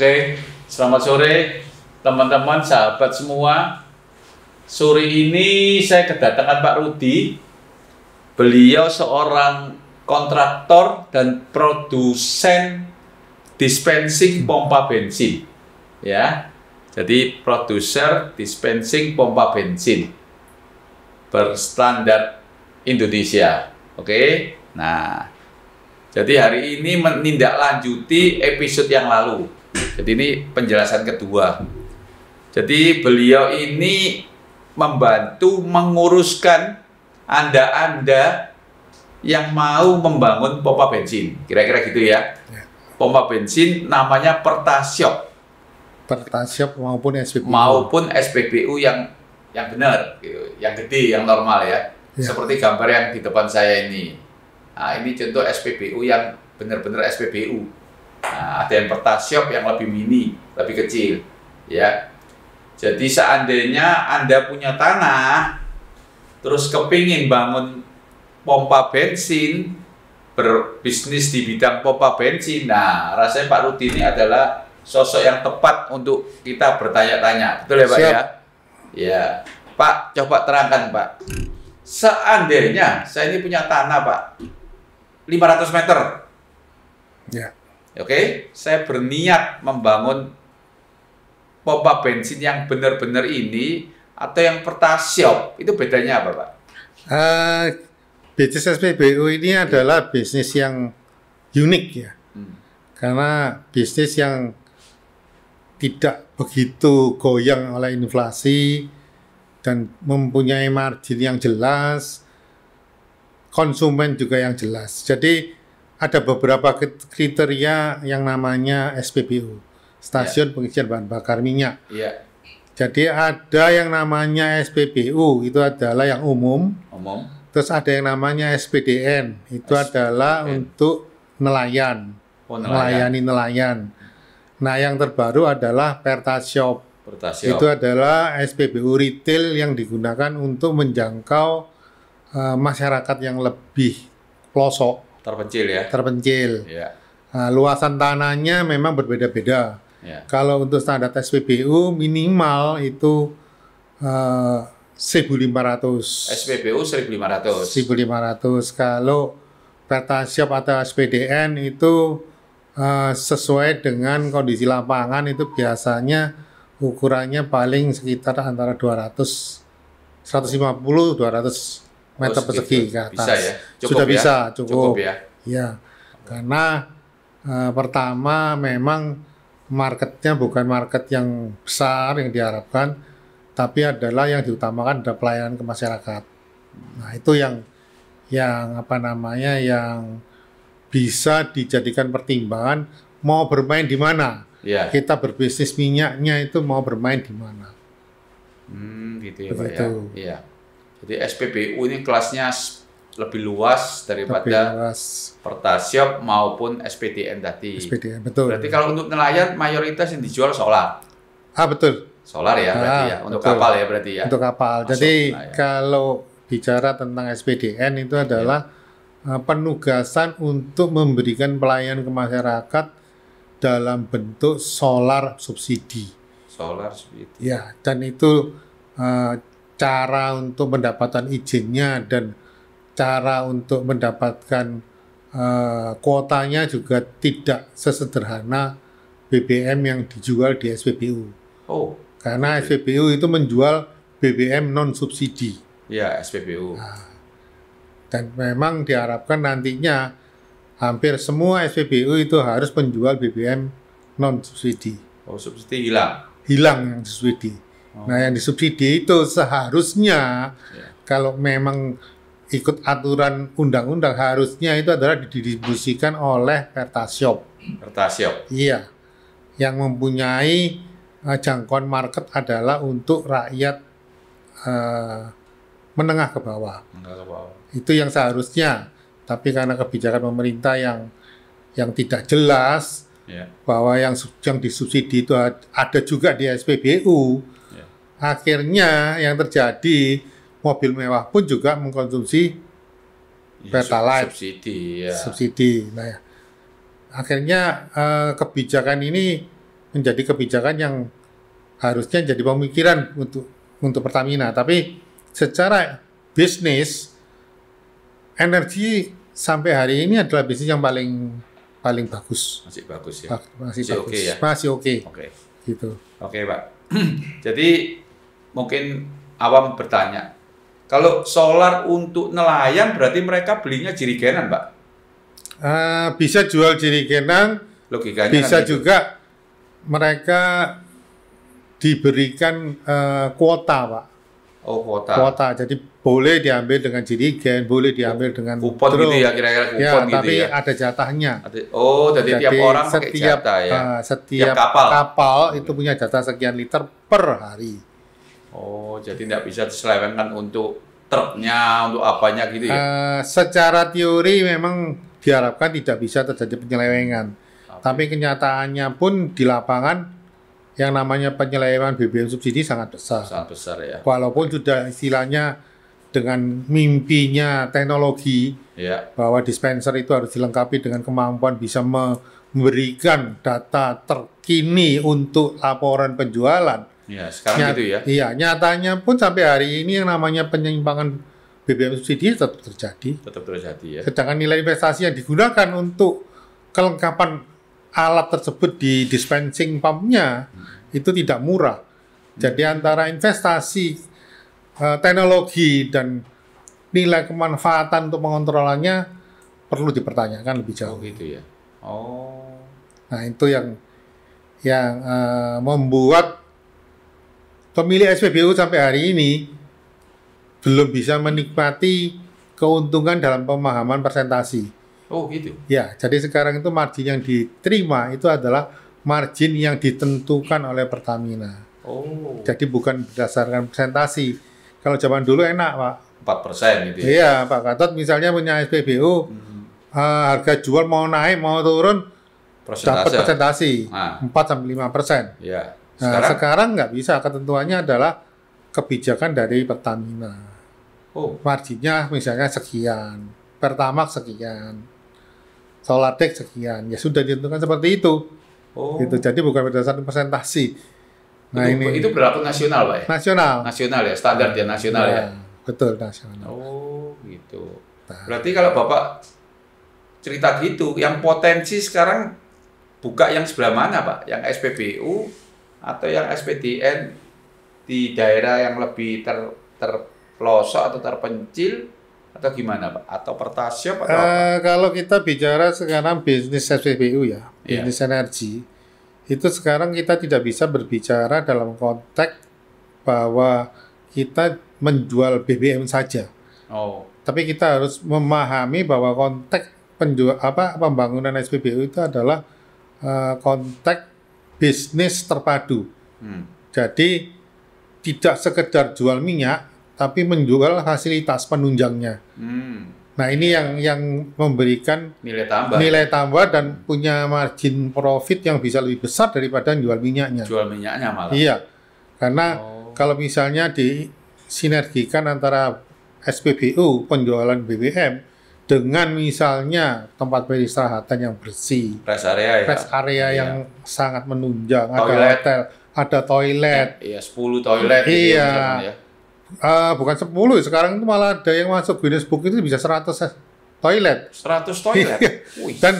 Oke, selamat sore teman-teman, sahabat semua. Sore ini saya kedatangan Pak Rudi. Beliau seorang kontraktor dan produsen dispensing pompa bensin. Ya, jadi produser dispensing pompa bensin berstandar Indonesia. Oke, nah, jadi hari ini menindaklanjuti episode yang lalu. Jadi ini penjelasan kedua. Jadi beliau ini membantu menguruskan Anda yang mau membangun pompa bensin. Kira-kira gitu ya. Pompa bensin namanya Pertasiop. Pertasiop maupun SPBU. Maupun SPBU yang benar, gitu. Yang gede, yang normal ya. Seperti gambar yang di depan saya ini. Nah, ini contoh SPBU yang benar-benar SPBU. Nah, ada yang Pertasiop yang lebih mini, lebih kecil, ya. Jadi seandainya Anda punya tanah, terus kepingin bangun pompa bensin, berbisnis di bidang pompa bensin, nah rasanya Pak Rudi ini adalah sosok yang tepat untuk kita bertanya-tanya, betul ya Pak? Siap. Ya, Pak, coba terangkan Pak. Seandainya saya ini punya tanah Pak, 500 meter. Ya. Oke, saya berniat membangun pompa bensin yang benar-benar ini atau yang Pertasiop, itu bedanya apa Pak? Bisnis SPBU ini adalah bisnis yang unik ya, karena bisnis yang tidak begitu goyang oleh inflasi dan mempunyai margin yang jelas, konsumen juga yang jelas. Jadi ada beberapa kriteria yang namanya SPBU, Stasiun Pengisian Bahan Bakar Minyak. Jadi ada yang namanya SPBU, itu adalah yang umum. Terus ada yang namanya SPDN, itu adalah untuk nelayan, melayani nelayan. Nah, yang terbaru adalah Pertasiop. Itu adalah SPBU retail yang digunakan untuk menjangkau masyarakat yang lebih pelosok. Terpencil. Nah, luasan tanahnya memang berbeda-beda. Kalau untuk standar SPBU minimal itu 1.500. SPBU 1.500. 1.500. Kalau Pertasiop atau SPDN itu sesuai dengan kondisi lapangan itu biasanya ukurannya paling sekitar antara 150-200 meter persegi ke atas. Bisa ya? Sudah ya? bisa, cukup. Ya? Karena pertama memang marketnya bukan market yang besar yang diharapkan, tapi adalah yang diutamakan adalah pelayanan ke masyarakat. Nah, itu yang yang bisa dijadikan pertimbangan mau bermain di mana. Kita berbisnis minyaknya itu mau bermain di mana. Gitu ya Pak ya. Jadi SPBU ini kelasnya lebih luas daripada Pertasiop maupun SPDN tadi. SPDN, betul. Berarti kalau untuk nelayan mayoritas yang dijual solar. Betul. Solar ya berarti ya. Untuk betul. Kapal ya berarti ya. Untuk kapal. Jadi kalau bicara tentang SPDN itu adalah penugasan untuk memberikan pelayanan ke masyarakat dalam bentuk solar subsidi. Ya, dan itu cara untuk mendapatkan izinnya dan cara untuk mendapatkan kuotanya juga tidak sesederhana BBM yang dijual di SPBU. Karena SPBU itu menjual BBM non subsidi. Ya, SPBU. Dan memang diharapkan nantinya hampir semua SPBU itu harus menjual BBM non subsidi. Subsidi hilang. Hilang yang subsidi. Nah, yang disubsidi itu seharusnya kalau memang ikut aturan undang-undang harusnya itu adalah didistribusikan oleh Pertasiop. Iya. Yang mempunyai jangkauan market adalah untuk rakyat menengah ke bawah. Itu yang seharusnya. Tapi karena kebijakan pemerintah yang tidak jelas, bahwa yang disubsidi itu ada juga di SPBU. Akhirnya yang terjadi mobil mewah pun juga mengkonsumsi Pertalite subsidi. Nah, akhirnya kebijakan ini menjadi kebijakan yang harusnya jadi pemikiran untuk Pertamina. Tapi secara bisnis, energi sampai hari ini adalah bisnis yang paling bagus. Masih bagus ya. Masih bagus. Oke ya. Masih oke. Oke. Gitu. Oke, Pak. Jadi mungkin awam bertanya, kalau solar untuk nelayan berarti mereka belinya jirigenan, Pak? Bisa jual jirigenan, Logikanya bisa kan gitu. juga mereka diberikan kuota, Pak. Oh, kuota. Kuota. Jadi boleh diambil dengan jirigen, boleh diambil dengan Kupon drum. gitu ya, kira-kira kupon Ya, gitu tapi ya. ada jatahnya. Oh, jadi tiap orang pakai jatah ya. Setiap Tiap kapal. kapal itu punya jatah sekian liter per hari. Oh, jadi tidak bisa diselewengkan untuk truknya, untuk apanya gitu ya. Secara teori memang diharapkan tidak bisa terjadi penyelewengan. Tapi kenyataannya pun di lapangan yang namanya penyelewengan BBM subsidi sangat besar. Sangat besar ya. Walaupun sudah istilahnya dengan mimpinya teknologi Ya. bahwa dispenser itu harus dilengkapi dengan kemampuan bisa memberikan data terkini untuk laporan penjualan. Ya, sekarang gitu ya. Iya, nyatanya pun sampai hari ini yang namanya penyimpangan BBM subsidi tetap terjadi. Tetap terjadi ya. Sedangkan nilai investasi yang digunakan untuk kelengkapan alat tersebut di dispensing pumpnya itu tidak murah. Jadi antara investasi teknologi dan nilai kemanfaatan untuk mengontrolannya perlu dipertanyakan lebih Oh jauh. gitu ya. Oh. Nah itu yang membuat pemilik SPBU sampai hari ini belum bisa menikmati keuntungan dalam pemahaman persentasi. Oh gitu. Ya, jadi sekarang itu margin yang diterima itu adalah margin yang ditentukan oleh Pertamina. Oh. Jadi bukan berdasarkan presentasi. Kalau zaman dulu enak, Pak. 4% gitu ya. Iya, Pak Gatot misalnya punya SPBU, harga jual mau naik, mau turun, dapat presentasi. 4-5%. Ya. Nah, sekarang nggak bisa. Ketentuannya adalah kebijakan dari Pertamina. Oh. Marginnya misalnya sekian, Pertamax sekian, Solartech sekian. Ya sudah ditentukan seperti itu. Oh. Gitu. Jadi bukan berdasarkan presentasi. Nah, itu berlaku nasional, Pak ya? Nasional. Nasional ya, standar dia nasional ya. Betul, nasional. Oh, gitu. Berarti kalau Bapak cerita gitu, yang potensi sekarang buka yang sebelah mana, Pak? Yang SPBU atau yang SPDN di daerah yang lebih terpelosok atau terpencil atau gimana, Pak? Atau Pertasio atau apa? Kalau kita bicara sekarang bisnis SPBU ya, bisnis energi, itu sekarang kita tidak bisa berbicara dalam konteks bahwa kita menjual BBM saja. Oh. Tapi kita harus memahami bahwa konteks pembangunan SPBU itu adalah konteks bisnis terpadu. Jadi tidak sekedar jual minyak, tapi menjual fasilitas penunjangnya. Nah ini yang memberikan nilai tambah dan punya margin profit yang bisa lebih besar daripada jual minyaknya. Jual minyaknya malah. Iya, karena kalau misalnya disinergikan antara SPBU penjualan BBM dengan misalnya tempat peristirahatan yang bersih, rest area yang sangat menunjang, ada hotel, ada toilet. Iya, 10 toilet. Iya. Gitu, ya. Bukan 10, sekarang itu malah ada yang masuk Guinness Book itu bisa 100 toilet. 100 toilet? Dan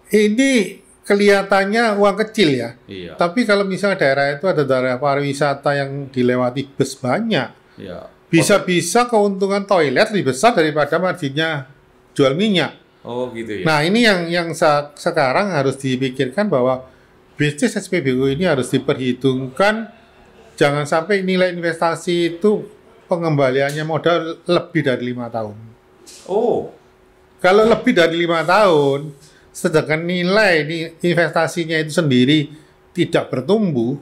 ini kelihatannya uang kecil ya. Iya. Tapi kalau misalnya daerah itu ada daerah pariwisata yang dilewati bus banyak, iya. Bisa-bisa keuntungan toilet lebih besar daripada marginnya jual minyak. Oh gitu ya. Nah ini yang sekarang harus dipikirkan bahwa bisnis SPBU ini harus diperhitungkan. Jangan sampai nilai investasi itu pengembaliannya modal lebih dari 5 tahun. Oh. Kalau lebih dari 5 tahun, sedangkan nilai investasinya itu sendiri tidak bertumbuh,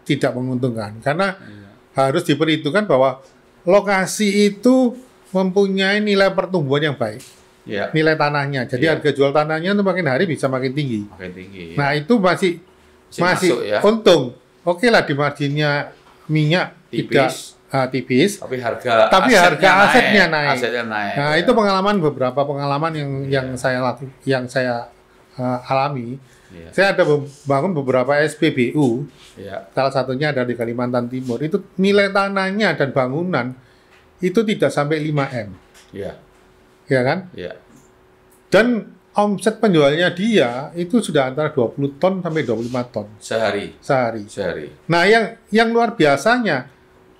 tidak menguntungkan. Karena harus diperhitungkan bahwa lokasi itu mempunyai nilai pertumbuhan yang baik. Nilai tanahnya. Jadi harga jual tanahnya itu makin hari bisa makin tinggi. Nah itu masih masuk, untung. Oke lah di marginnya minyak tipis. Tapi harga asetnya naik. Nah itu beberapa pengalaman yang saya alami Iya. Saya ada bangun beberapa SPBU, Iya. salah satunya ada di Kalimantan Timur. Itu nilai tanahnya dan bangunan itu tidak sampai 5 M, Iya. ya kan? Iya. Dan omset penjualnya dia itu sudah antara 20 ton sampai 25 ton Sehari. sehari. Nah, yang luar biasanya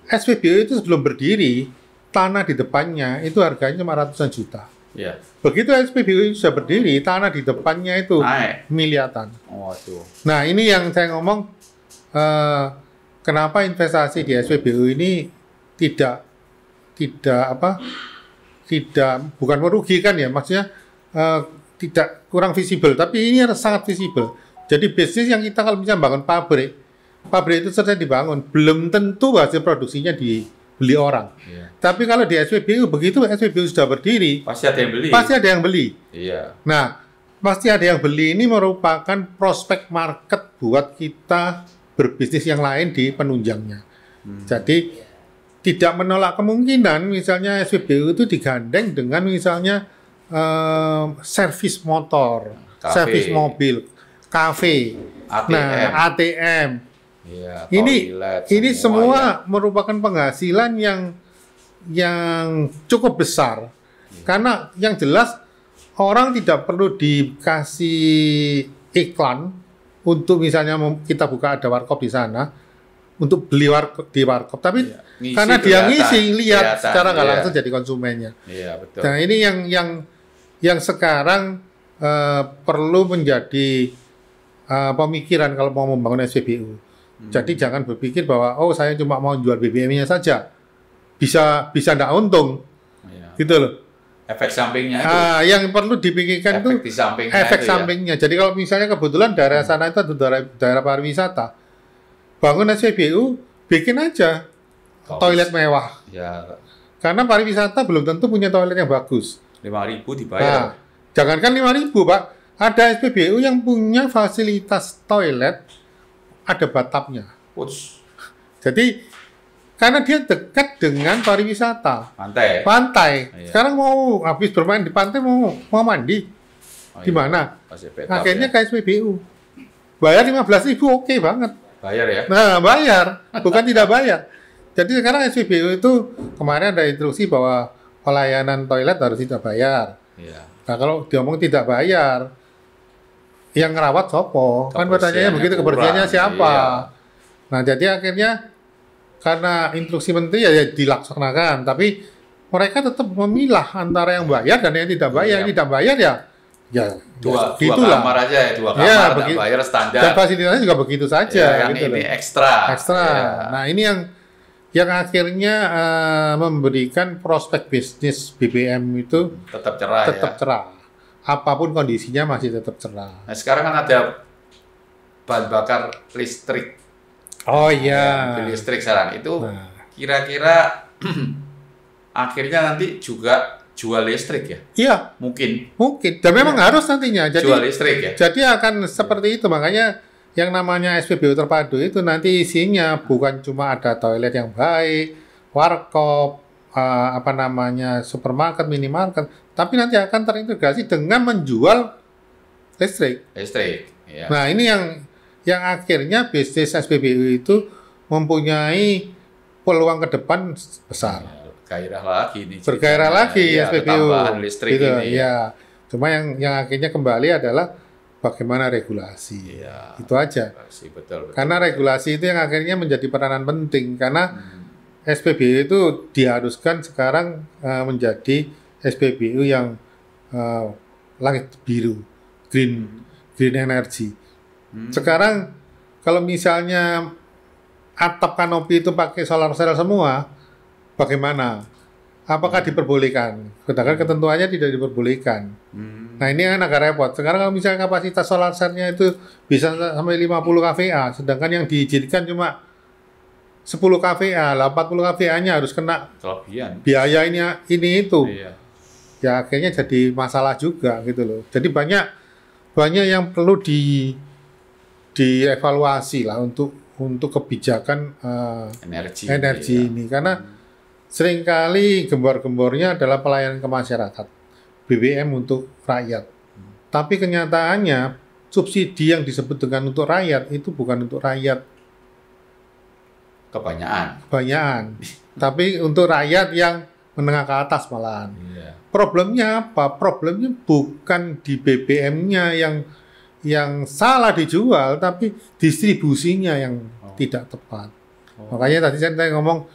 SPBU itu sebelum berdiri, tanah di depannya itu harganya cuma ratusan juta. Iya. Begitu SPBU itu sudah berdiri, tanah di depannya itu Naik. miliaran. Waduh. Nah, ini yang saya ngomong, kenapa investasi di SPBU ini tidak bukan merugikan ya, maksudnya tidak kurang visible, tapi ini sangat visible. Jadi bisnis yang kita kalau misalnya bangun pabrik itu selesai dibangun, belum tentu hasil produksinya dibeli orang. Iya. Tapi kalau di SPBU, begitu SPBU sudah berdiri, Pasti ada yang beli. pasti ada yang beli. Iya. Nah, pasti ada yang beli ini merupakan prospek market buat kita berbisnis yang lain di penunjangnya. Jadi tidak menolak kemungkinan misalnya SPBU itu digandeng dengan misalnya servis motor, Kafe. servis mobil, kafe, ATM. nah ATM. Iya. Ini Toilet, semua merupakan penghasilan yang cukup besar. Karena yang jelas orang tidak perlu dikasih iklan untuk misalnya kita buka ada warkop di sana untuk beli di warkop, tapi Ngisi karena dia ngisi lihat kelihatan, secara nggak iya. langsung jadi konsumennya. Iya, betul. Nah, ini yang sekarang perlu menjadi pemikiran kalau mau membangun SPBU. Jadi jangan berpikir bahwa saya cuma mau jual BBM-nya saja, bisa nggak untung, Iya. gitu loh. Efek sampingnya itu. Yang perlu dipikirkan Efek tuh di sampingnya efek itu ya. sampingnya. Jadi kalau misalnya kebetulan daerah sana itu ada daerah pariwisata, bangun SPBU, bikin aja toilet mewah. Ya, Karena pariwisata belum tentu punya toilet yang bagus. 5.000 Nah, dibayar. jangankan 5.000, Pak. Ada SPBU yang punya fasilitas toilet, ada bathtubnya. Uts, Jadi, karena dia dekat dengan pariwisata, pantai. Iya. Sekarang mau habis bermain di pantai, mau mandi, Oh, di mana? Kasih bathtub Akhirnya ya. ke SPBU. Bayar 15.000, oke banget. Bayar ya. Nah, bayar, bukan tidak bayar. Jadi sekarang SPBU itu kemarin ada instruksi bahwa pelayanan toilet harus tidak bayar. Iya. Nah, kalau diomong tidak bayar, yang ngerawat sopo? Kan pertanyaannya begitu, kebersihannya kurang, siapa? iya. Nah, jadi akhirnya karena instruksi menteri ya dilaksanakan, tapi mereka tetap memilah antara yang bayar dan yang tidak bayar. Iya. Yang tidak bayar ya Dua gitulah. kamar aja ya, dua Ya, kamar nggak bayar standar. Dan fasilitasnya juga begitu saja. Ya, yang gitu ini loh. ekstra. Ekstra. Nah, ini yang akhirnya memberikan prospek bisnis BBM itu Tetap cerah tetap ya. cerah. Apapun kondisinya masih tetap cerah. Nah, sekarang kan ada bahan bakar listrik. Oh Ya, iya. mobil listrik sekarang itu Nah. kira-kira akhirnya nanti juga jual listrik ya? Iya, Mungkin mungkin. Dan memang harus nantinya. jual listrik ya? Jadi akan seperti itu. Makanya yang namanya SPBU terpadu itu nanti isinya bukan cuma ada toilet yang baik, warkop, supermarket, minimarket, tapi nanti akan terintegrasi dengan menjual listrik. Listrik. Ya. Nah, ini yang akhirnya bisnis SPBU itu mempunyai peluang ke depan besar. Ya, gairah lagi nih. Bergairah lagi ya, SPBU. ketambahan listrik Gitu, ini. ya. Cuma yang akhirnya kembali adalah bagaimana regulasi. Iya. Itu aja. Betul. Karena regulasi itu yang akhirnya menjadi peranan penting karena SPBU itu diharuskan sekarang menjadi SPBU yang langit biru, green energy. Sekarang kalau misalnya atap kanopi itu pakai solar cell semua, bagaimana? Apakah diperbolehkan? Sedangkan ketentuannya tidak diperbolehkan. Nah, ini kan agak repot. Sekarang kalau misalnya kapasitas solar cell-nya itu bisa sampai 50 kVA, sedangkan yang diizinkan cuma 10 kVA, 40 kVA-nya harus kena Kelebihan. biaya ini itu. Iya. Ya akhirnya jadi masalah juga gitu loh. Jadi banyak yang perlu dievaluasi lah untuk kebijakan Energi iya. ini karena seringkali gembor-gembornya adalah pelayanan ke masyarakat, BBM untuk rakyat. Tapi kenyataannya subsidi yang disebut dengan untuk rakyat itu bukan untuk rakyat kebanyakan, tapi untuk rakyat yang menengah ke atas malahan. Iya. Problemnya apa? Problemnya bukan di BBM-nya yang salah dijual, tapi distribusinya yang tidak tepat. Makanya tadi saya ngomong,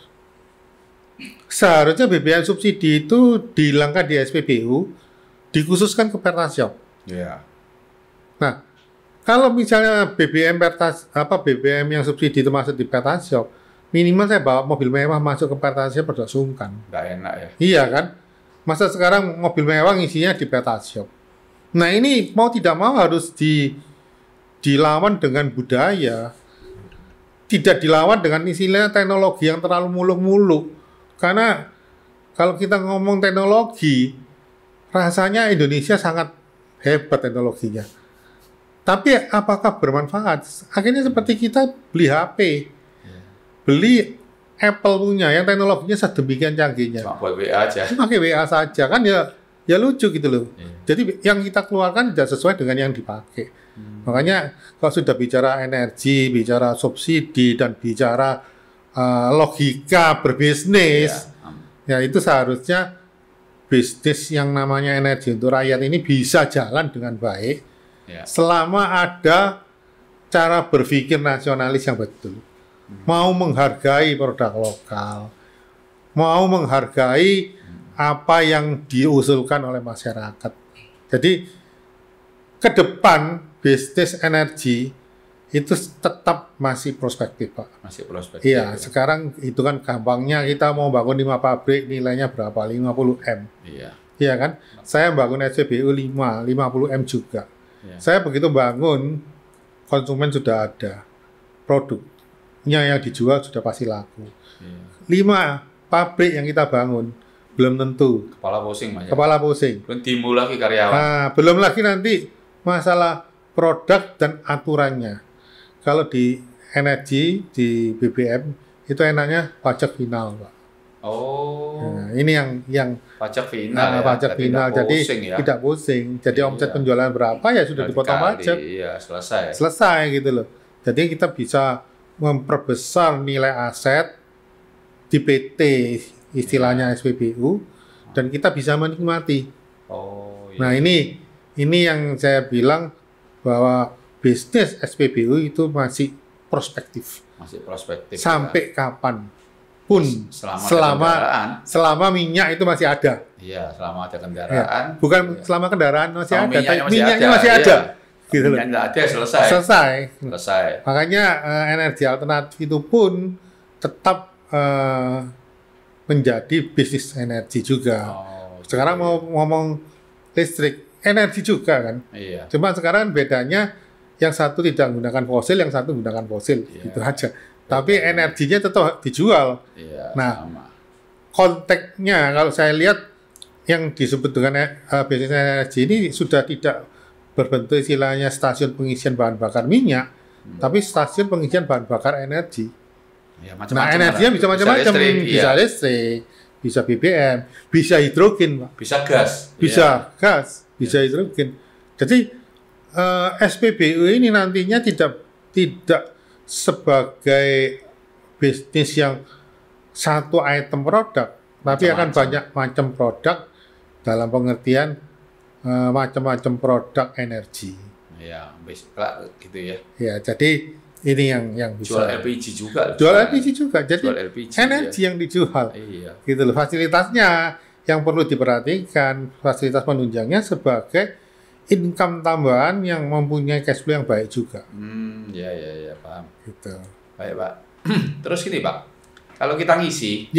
seharusnya BBM subsidi itu dihilangkan di SPBU, dikhususkan ke Pertasiop. Iya. Nah, kalau misalnya BBM yang subsidi itu masuk di Pertasiop, minimal saya bawa mobil mewah masuk ke Pertasiop udah sungkan. Nggak enak ya. Iya kan? Masa sekarang mobil mewah isinya di Pertasiop. Nah ini mau tidak mau harus dilawan dengan budaya. Tidak dilawan dengan istilah teknologi yang terlalu muluk-muluk. Karena kalau kita ngomong teknologi, rasanya Indonesia sangat hebat teknologinya. Tapi apakah bermanfaat? Akhirnya seperti kita beli HP. Beli Apple punya yang teknologinya sedemikian canggihnya. Cuma buat WA aja. Pakai WA saja kan ya lucu gitu loh. Jadi yang kita keluarkan tidak sesuai dengan yang dipakai. Makanya kalau sudah bicara energi, bicara subsidi dan bicara logika berbisnis, ya itu seharusnya bisnis yang namanya energi untuk rakyat ini bisa jalan dengan baik selama ada cara berpikir nasionalis yang betul. Mau menghargai produk lokal, mau menghargai apa yang diusulkan oleh masyarakat. Jadi ke depan bisnis energi itu tetap masih prospektif, Pak. Masih prospektif. Iya, ya. Sekarang itu kan gampangnya kita mau bangun 5 pabrik nilainya berapa? 50 M. Iya. Iya kan? Saya bangun SPBU 50 M juga. Iya. Saya begitu bangun, konsumen sudah ada. Produknya yang dijual sudah pasti laku. Iya. 5 pabrik yang kita bangun, belum tentu. Kepala pusing, Mas. Kepala pusing. Belum timbul lagi karyawan. Nah, belum lagi nanti masalah produk dan aturannya. Kalau di energi, di BBM, itu enaknya pajak final, Pak. Oh. Nah, ini yang pajak final, pajak final. Jadi tidak pusing. Jadi omset penjualan berapa ya sudah dipotong pajak. Iya, selesai. Selesai gitu loh. Jadi kita bisa memperbesar nilai aset di PT istilahnya SPBU dan kita bisa menikmati. Oh. Iya. Nah, ini yang saya bilang bahwa bisnis SPBU itu masih prospektif. Masih prospektif. Sampai kapan pun selama minyak itu masih ada. Iya, selama ada kendaraan. Ya, bukan selama kendaraan masih ada, minyaknya masih ada. Gitu loh. Minyak nggak ada, selesai. Makanya energi alternatif itu pun tetap menjadi bisnis energi juga. Sekarang mau ngomong listrik, energi juga kan. Iya. Cuma sekarang bedanya yang satu tidak menggunakan fosil, yang satu menggunakan fosil, gitu aja. Tapi energinya tetap dijual. Iya, nah, sama. konteksnya kalau saya lihat yang disebut dengan bisnis energi ini sudah tidak berbentuk istilahnya stasiun pengisian bahan bakar minyak, tapi stasiun pengisian bahan bakar energi. Ya, nah, energinya bisa macam-macam, bisa listrik, bisa BBM, bisa hidrogen, Pak. Bisa gas. Bisa gas, bisa hidrogen. Jadi SPBU ini nantinya tidak sebagai bisnis yang satu item produk, tapi akan banyak macam produk dalam pengertian macam-macam produk energi. Ya, gitu ya. Ya, jadi ini yang bisa. Jual LPG juga. Jual LPG juga. Jadi LPG, energi yang dijual. Iya. Gitu loh. Fasilitasnya yang perlu diperhatikan, fasilitas penunjangnya sebagai income tambahan yang mempunyai cash flow yang baik juga. Ya, paham. Gitu. Baik, Pak. Terus gini, Pak. Kalau kita ngisi,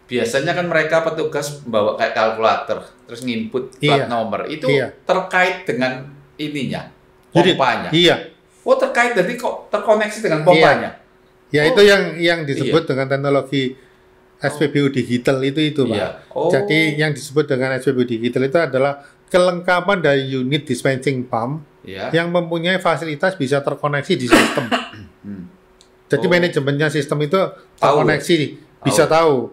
biasanya kan mereka petugas membawa kayak kalkulator, terus nginput plat nomor. Itu terkait dengan ininya, pompanya. Iya. Oh, terkait, jadi kok terkoneksi dengan pompanya? Ya, itu yang disebut dengan teknologi SPBU digital itu, Pak. Iya. Jadi yang disebut dengan SPBU digital itu adalah kelengkapan dari unit dispensing pump yang mempunyai fasilitas bisa terkoneksi di sistem. Jadi manajemennya sistem itu terkoneksi, bisa tahu.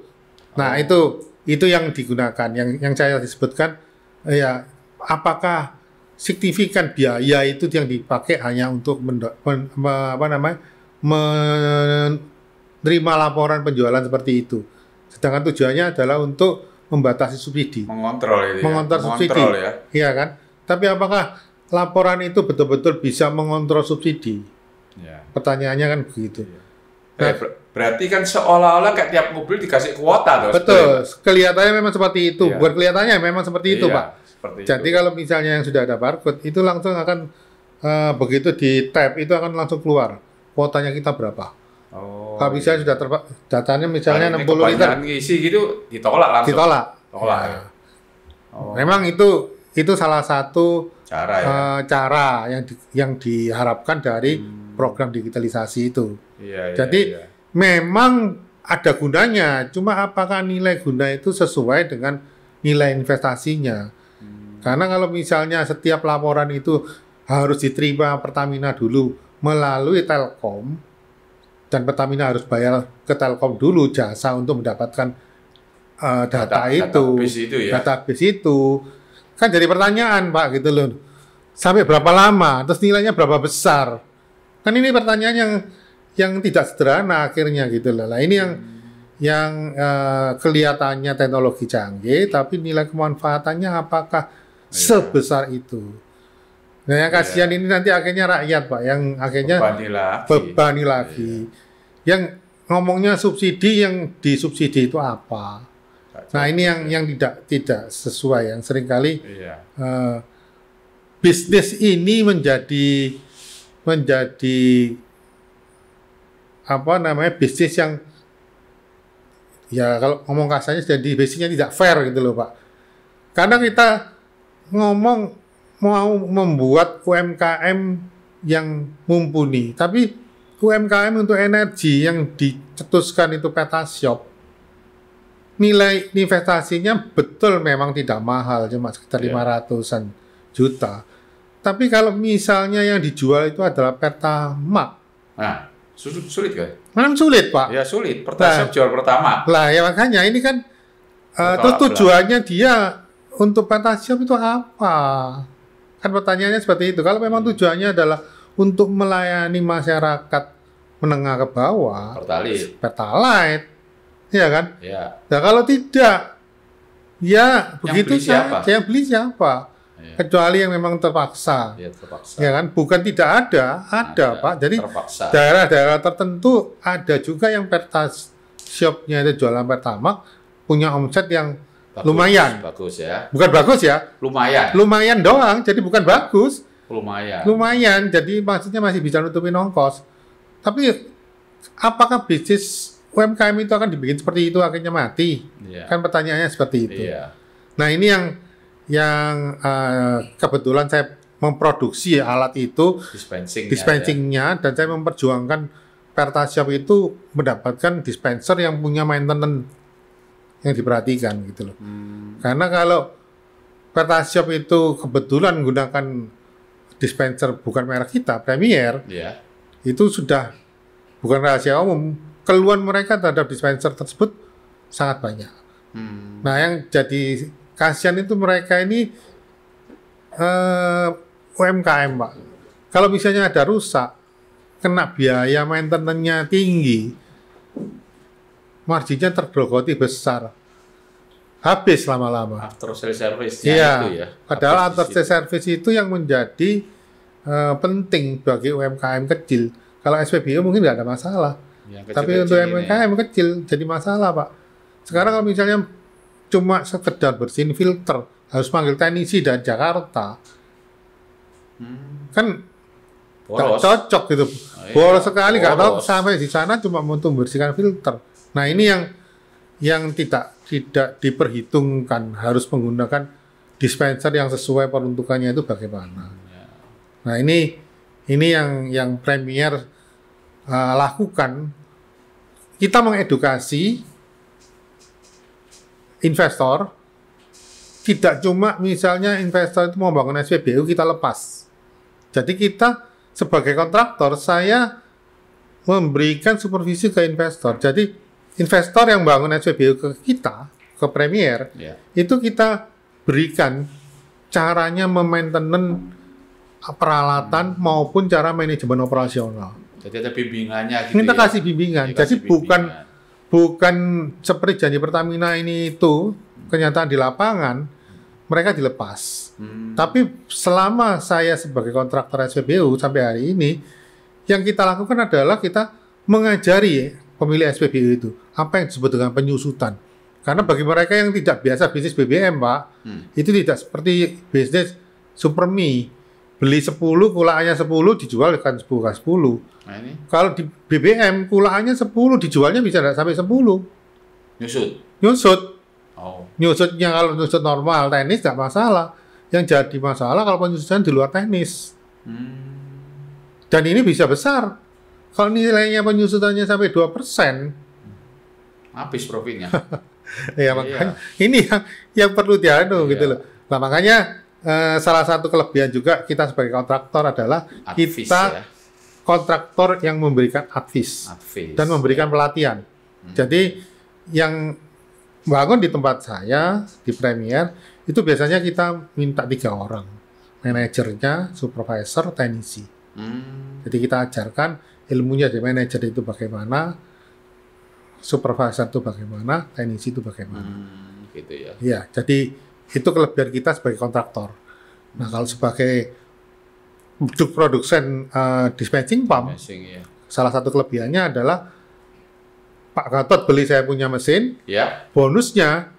Nah, itu yang digunakan. Yang saya disebutkan, ya apakah signifikan biaya itu yang dipakai hanya untuk menerima laporan penjualan seperti itu. Sedangkan tujuannya adalah untuk membatasi subsidi. Mengontrol itu mengontrol subsidi. ya. Iya kan? Tapi apakah laporan itu betul-betul bisa mengontrol subsidi? Ya. Pertanyaannya kan begitu. Nah, berarti kan seolah-olah kayak tiap mobil dikasih kuota loh. Betul, kelihatannya memang seperti itu. Iya. Bukan kelihatannya, memang seperti itu, Iya, Pak. seperti Jadi itu. kalau misalnya yang sudah ada barcode, itu langsung akan begitu di tab itu akan langsung keluar kuotanya kita berapa. Oh, Kalau misalnya sudah datanya misalnya Hari ini 60 liter, kebanyakan ngisi gitu ditolak langsung. ditolak. Tolak. Ya. Ya. Oh, Memang itu salah satu cara ya. cara yang diharapkan dari program digitalisasi itu. Iya, Jadi iya. memang ada gunanya, cuma apakah nilai guna itu sesuai dengan nilai investasinya? Karena kalau misalnya setiap laporan itu harus diterima Pertamina dulu melalui Telkom, dan Pertamina harus bayar ke Telkom dulu jasa untuk mendapatkan database itu ya. database itu, kan jadi pertanyaan, Pak, gitu loh. Sampai berapa lama, terus nilainya berapa besar? Kan ini pertanyaan yang tidak sederhana akhirnya gitu loh. Nah ini yang kelihatannya teknologi canggih, tapi nilai kemanfaatannya apakah sebesar itu? Nah yang kasihan ini nanti akhirnya rakyat, Pak, yang akhirnya bebani lagi. Yang ngomongnya subsidi, yang disubsidi itu apa? Nah ini yang tidak sesuai, yang seringkali bisnis ini menjadi bisnis yang ya kalau ngomong kasarnya jadi bisnisnya tidak fair gitu loh, Pak. Karena kita ngomong mau membuat UMKM yang mumpuni, tapi UMKM untuk energi yang dicetuskan itu Petashop, nilai investasinya betul memang tidak mahal, cuma sekitar 500-an juta. Tapi kalau misalnya yang dijual itu adalah Pertamax, nah, sulit kan? memang sulit, Pak. Ya sulit. Pertashop jual pertama. Lah ya makanya ini kan tujuannya dia untuk Petashop itu apa? Kan pertanyaannya seperti itu. Kalau memang tujuannya adalah untuk melayani masyarakat menengah ke bawah, Pertalite, ya kan? Ya. Nah kalau tidak, ya begitu saja. Yang beli siapa? Ya. Kecuali yang memang terpaksa. Ya, terpaksa. Ya kan? Bukan tidak ada, Pak. Jadi terpaksa. Daerah-daerah tertentu ada juga yang Petashop-nya itu jualan Pertamax punya omset yang lumayan. Bagus ya. Bukan bagus ya. Lumayan. Lumayan doang, jadi bukan bagus. Lumayan. Lumayan, jadi maksudnya masih bisa nutupin ongkos. Tapi apakah bisnis UMKM itu akan dibikin seperti itu akhirnya mati? Yeah. Kan pertanyaannya seperti itu. Yeah. Nah ini yang kebetulan saya memproduksi alat itu, dispensingnya, dan saya memperjuangkan Pertashop itu mendapatkan dispenser yang punya maintenance yang diperhatikan gitu loh. Karena kalau Pertashop itu kebetulan menggunakan dispenser bukan merek kita, Premier, itu sudah bukan rahasia umum. Keluhan mereka terhadap dispenser tersebut sangat banyak. Nah, yang jadi kasihan itu mereka ini UMKM, Pak. Kalau misalnya ada rusak, kena biaya maintenance-nya tinggi, marginnya tergerogoti besar. Habis lama-lama. After sales service itu ya. Padahal after sales service itu yang menjadi penting bagi UMKM kecil. Kalau SPBU mungkin nggak ada masalah. Tapi untuk UMKM kecil jadi masalah, Pak. Sekarang kalau misalnya cuma sekedar bersihin filter, harus panggil teknisi dari Jakarta, kan nggak cocok gitu. Boros sekali, nggak tahu sampai di sana cuma untuk membersihkan filter. Nah ini yang tidak diperhitungkan, harus menggunakan dispenser yang sesuai peruntukannya itu bagaimana. Nah ini yang Premier lakukan. Kita mengedukasi investor, tidak cuma misalnya investor itu mau bangun SPBU kita lepas. Jadi kita sebagai kontraktor, saya memberikan supervisi ke investor. Jadi investor yang bangun SPBU ke kita, ke Premier, itu kita berikan caranya memainten peralatan maupun cara manajemen operasional. Jadi ada bimbingannya gitu. Kita ya? kasih bimbingan. Jadi bimbingan. bukan seperti janji Pertamina ini itu kenyataan di lapangan mereka dilepas. Tapi selama saya sebagai kontraktor SPBU sampai hari ini, yang kita lakukan adalah kita mengajari pemilik SPBU itu apa yang disebut dengan penyusutan. Karena bagi mereka yang tidak biasa bisnis BBM, Pak, itu tidak seperti bisnis Supermi. Beli 10, kulaannya 10, dijual kan 10 ke 10. Nah, ini Kalau di BBM, kulaannya 10, dijualnya bisa tidak sampai 10. Nyusut. Oh. Nyusutnya kalau nyusut normal, teknis tidak masalah. Yang jadi masalah kalau penyusutan di luar teknis. Dan ini bisa besar. Kalau nilainya penyusutannya sampai 2%, Habis profitnya. ya makanya ini yang perlu dianu gitu loh. Nah makanya salah satu kelebihan juga kita sebagai kontraktor adalah kita kontraktor yang memberikan advis dan memberikan pelatihan. Jadi yang bangun di tempat saya di Premier itu biasanya kita minta 3 orang, manajernya, supervisor, teknisi. Jadi kita ajarkan ilmunya dari manajer itu bagaimana, supervisor itu bagaimana, teknisi itu bagaimana. Gitu ya. Ya, jadi itu kelebihan kita sebagai kontraktor. Nah, kalau sebagai produsen dispensing pump, salah satu kelebihannya adalah Pak Gatot beli saya punya mesin, bonusnya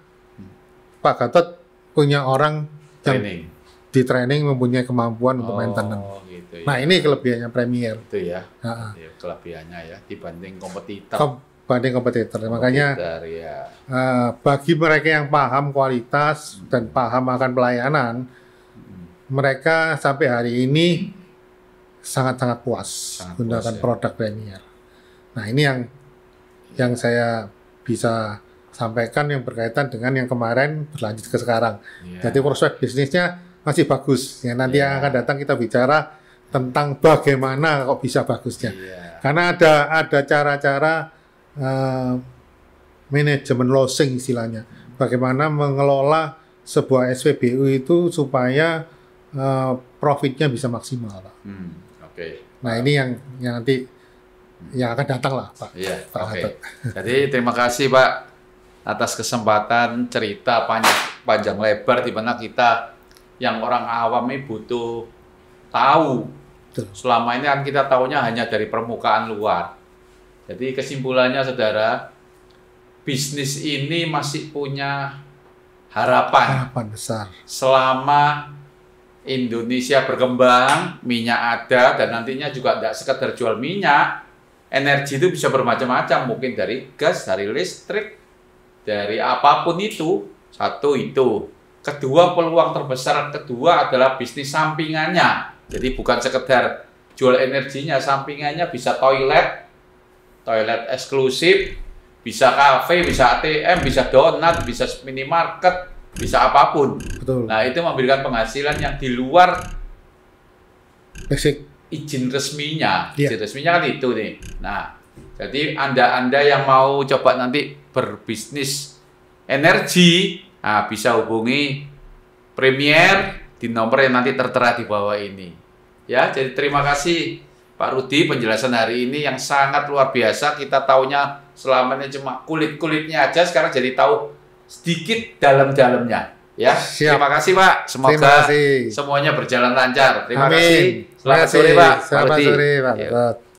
Pak Gatot punya orang yang di training mempunyai kemampuan untuk maintenance. Gitu ya. Nah, ini kelebihannya Premier. Itu ya. Ya kelebihannya ya dibanding kompetitor. Makanya bagi mereka yang paham kualitas dan paham akan pelayanan, mereka sampai hari ini sangat-sangat puas menggunakan produk Premier. Nah ini yang saya bisa sampaikan yang berkaitan dengan yang kemarin berlanjut ke sekarang. Jadi prospek bisnisnya masih bagus. Ya, nanti yang akan datang kita bicara tentang bagaimana kok bisa bagusnya. Karena ada cara-cara manajemen losing istilahnya. Bagaimana mengelola sebuah SPBU itu supaya profitnya bisa maksimal, Pak. Nah ini yang nanti yang akan datang lah, Pak. Pak Gatot. Jadi terima kasih Pak atas kesempatan cerita panjang lebar di mana kita yang orang awam ini butuh tahu. Selama ini kan kita tahunya hanya dari permukaan luar. Jadi kesimpulannya saudara, bisnis ini masih punya harapan besar. Selama Indonesia berkembang, minyak ada, dan nantinya juga tidak sekedar jual minyak, energi itu bisa bermacam-macam, mungkin dari gas, dari listrik, dari apapun itu. Satu itu. Kedua, peluang terbesar kedua adalah bisnis sampingannya. Jadi bukan sekedar jual energinya, sampingannya bisa toilet eksklusif, bisa kafe, bisa ATM, bisa donat, bisa minimarket, bisa apapun. Betul. Nah, itu memberikan penghasilan yang di luar basic izin resminya. Izin resminya kan itu nih. Nah, jadi Anda yang mau coba nanti berbisnis energi, nah, bisa hubungi Premier di nomor yang nanti tertera di bawah ini. Ya, jadi terima kasih Pak Rudi, penjelasan hari ini yang sangat luar biasa. Kita taunya selama ini cuma kulit-kulitnya aja, sekarang jadi tahu sedikit dalam-dalamnya. Ya, terima kasih Pak. Semoga semuanya berjalan lancar. Terima kasih. Selamat sore Pak. Selamat sore Pak.